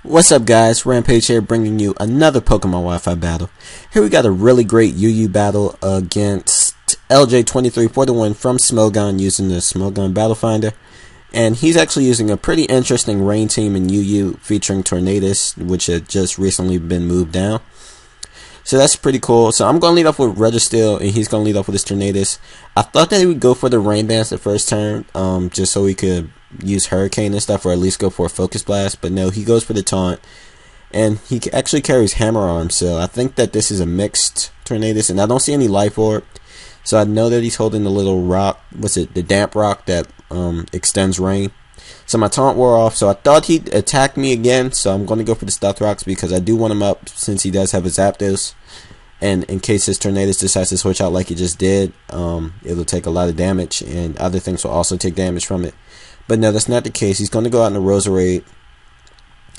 What's up, guys? Rampage here, bringing you another Pokemon Wi-Fi battle. Here we got a really great UU battle against LJ23FTW from Smogon using the Smogon Battle Finder. And he's actually using a pretty interesting rain team in UU featuring Tornadus, which had just recently been moved down. So that's pretty cool. So I'm going to lead off with Registeel, and he's going to lead off with his Tornadus. I thought that he would go for the Rain Dance the first turn, just so he could use Hurricane and stuff, or at least go for a Focus Blast. But no, he goes for the Taunt, and he actually carries Hammer Arm. So I think that this is a mixed Tornadus, and I don't see any Life Orb. So I know that he's holding the little rock, the damp rock that extends rain. So my taunt wore off, so I thought he'd attack me again, so I'm going to go for the Stealth Rocks because I do want him up since he does have a Zapdos. And in case his Tornadus decides to switch out like he just did, it'll take a lot of damage, and other things will also take damage from it. But no, that's not the case. He's going to go out in a Roserade,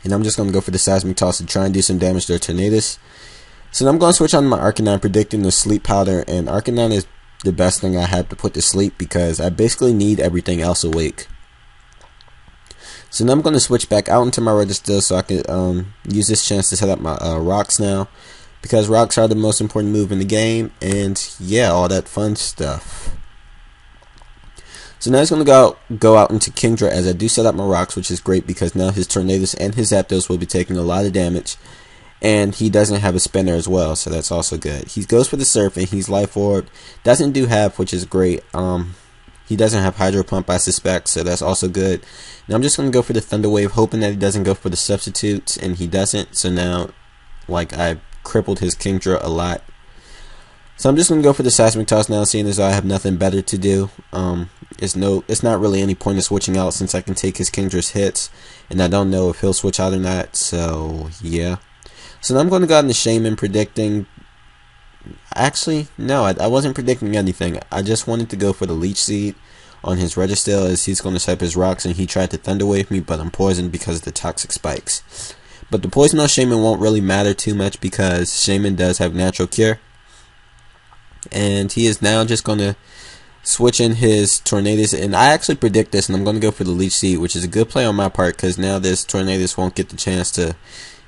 and I'm just going to go for the Seismic Toss to try and do some damage to Tornadus. So I'm going to switch on my Arcanine, predicting the Sleep Powder, and Arcanine is the best thing I have to put to sleep because I basically need everything else awake. So now I'm going to switch back out into my Registeel so I can use this chance to set up my Rocks now, because Rocks are the most important move in the game, and yeah, all that fun stuff. So now he's going to go out into Kingdra as I do set up my Rocks, which is great because now his Tornadus and his Zapdos will be taking a lot of damage, and he doesn't have a Spinner as well, so that's also good. He goes for the Surf, and he's Life Orb. Doesn't do half, which is great. He doesn't have Hydro Pump, I suspect, so that's also good. Now I'm just going to go for the Thunder Wave, hoping that he doesn't go for the substitutes, and he doesn't. So now, like, I crippled his Kingdra a lot. So I'm just going to go for the Seismic Toss now, seeing as I have nothing better to do. It's not really any point of switching out since I can take his Kingdra's hits, and I don't know if he'll switch out or not, so yeah. So now I'm going to go out into Shaman, predicting... Actually, no, I wasn't predicting anything. I just wanted to go for the Leech Seed on his Registeel as he's going to set up his Rocks, and he tried to Thunder Wave me, but I'm poisoned because of the Toxic Spikes. But the Poison on Shaman won't really matter too much because Shaman does have Natural Cure. And he is now just going to switch in his Tornadus, and I actually predict this, and I'm going to go for the Leech Seed, which is a good play on my part because now this Tornadus won't get the chance to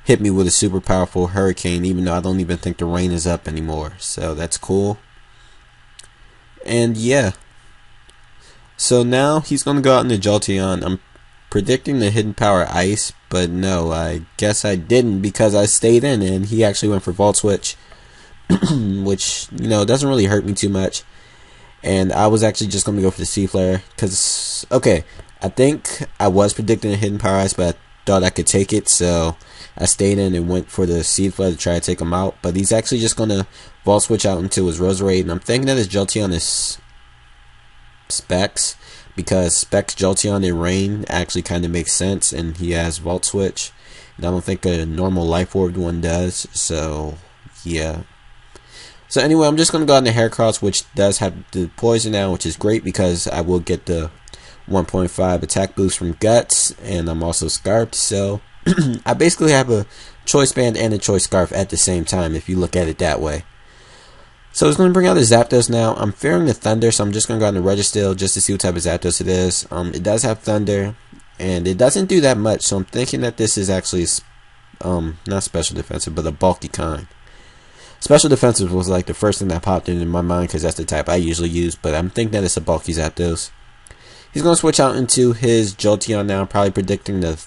hit me with a super powerful Hurricane, even though I don't even think the rain is up anymore. So that's cool. And yeah. So now he's going to go out into Jolteon. I'm predicting the Hidden Power Ice, but no, I guess I didn't because I stayed in, and he actually went for Volt Switch, which, you know, doesn't really hurt me too much. And I was actually just going to go for the Sea Flare because, okay, I think I was predicting a Hidden Power Ice, but I thought I could take it, so I stayed in and went for the Seed Flood to try to take him out. But he's actually just going to Volt Switch out into his Roserade, and I'm thinking that his Jolteon is Specs, because Specs Jolteon in Rain actually kind of makes sense, and he has Volt Switch, and I don't think a normal Life Orb one does, so yeah. So anyway, I'm just going to go out into Heracross, which does have the Poison now, which is great because I will get the 1.5 attack boost from Guts, and I'm also Scarfed, so I basically have a Choice Band and a Choice Scarf at the same time if you look at it that way. So I was going to bring out the Zapdos now. I'm fearing the Thunder, so I'm just going to go out in the Registeel just to see what type of Zapdos it is. It does have Thunder, and it doesn't do that much, so I'm thinking that this is actually not Special Defensive, but a bulky kind. Special Defensive was like the first thing that popped into my mind because that's the type I usually use, but I'm thinking that it's a bulky Zapdos. He's going to switch out into his Jolteon now, probably predicting the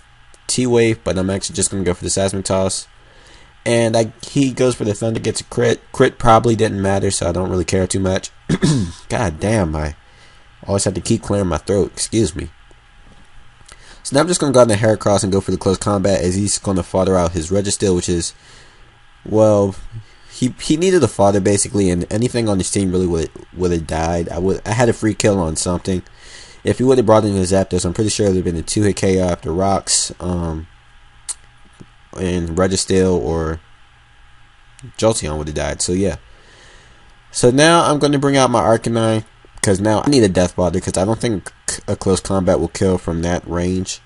T-Wave, but I'm actually just going to go for the Seismic Toss. And he goes for the Thunder, gets a crit. Crit probably didn't matter, so I don't really care too much. God damn, I always have to keep clearing my throat. Excuse me. So now I'm just going to go out in the Heracross and go for the Close Combat as he's going to fodder out his Registeel, which is, well, he needed a fodder basically, and anything on his team really would have died. I had a free kill on something. If he would have brought in his Zapdos, I'm pretty sure there would have been a 2-hit KO after Rocks, and Registeel or Jolteon would have died. So yeah. So now I'm going to bring out my Arcanine because now I need a Death Bother because I don't think a Close Combat will kill from that range.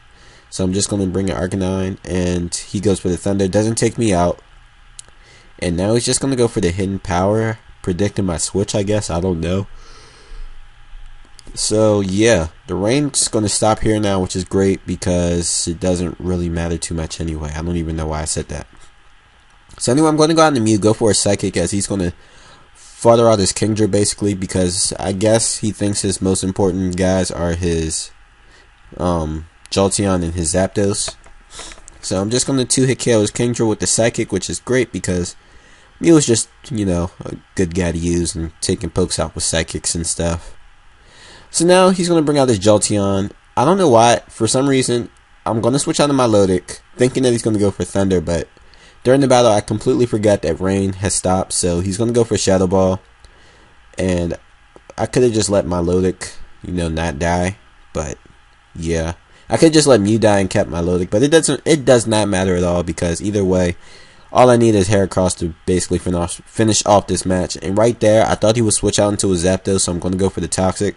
So I'm just going to bring an Arcanine, and he goes for the Thunder. Doesn't take me out. And now he's just going to go for the Hidden Power, predicting my switch, I guess. I don't know. So yeah, the rain's going to stop here now, which is great because it doesn't really matter too much anyway. I don't even know why I said that. So anyway, I'm going to go out in the go for a psychic, as he's going to further out his Kingdra basically, because I guess he thinks his most important guys are his Jolteon and his Zapdos. So I'm just going to 2-hit KO his Kingdra with the psychic, which is great because Mew is just, you know, a good guy to use and taking pokes out with psychics and stuff. So now he's going to bring out his Jolteon. I don't know why, for some reason, I'm going to switch out of my Milotic, thinking that he's going to go for Thunder, but during the battle I completely forgot that rain has stopped, so he's going to go for Shadow Ball. And I could have just let my Milotic, you know, not die, but yeah. I could just let Mew die and kept my Milotic, but it does not matter at all, because either way, all I need is Heracross to basically finish off this match. And right there, I thought he would switch out into a Zapdos, so I'm going to go for the Toxic.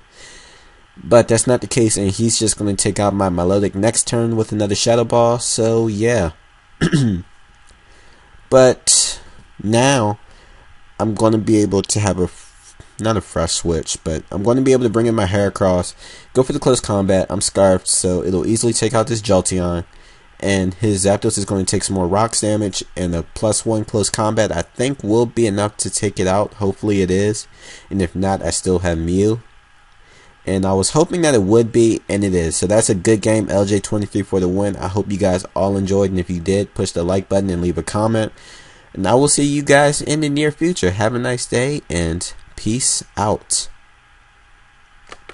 But that's not the case, and he's just going to take out my Milotic next turn with another Shadow Ball, so yeah. But now, I'm going to be able to have not a fresh switch, but I'm going to be able to bring in my Heracross, go for the close combat. I'm Scarfed, so it'll easily take out this Jolteon. And his Zapdos is going to take some more rocks damage, and a +1 close combat I think will be enough to take it out. Hopefully it is, and if not, I still have Mew. And I was hoping that it would be, and it is. So that's a good game. LJ23 for the win. I hope you guys all enjoyed, and if you did, push the like button and leave a comment. And I will see you guys in the near future. Have a nice day, and peace out.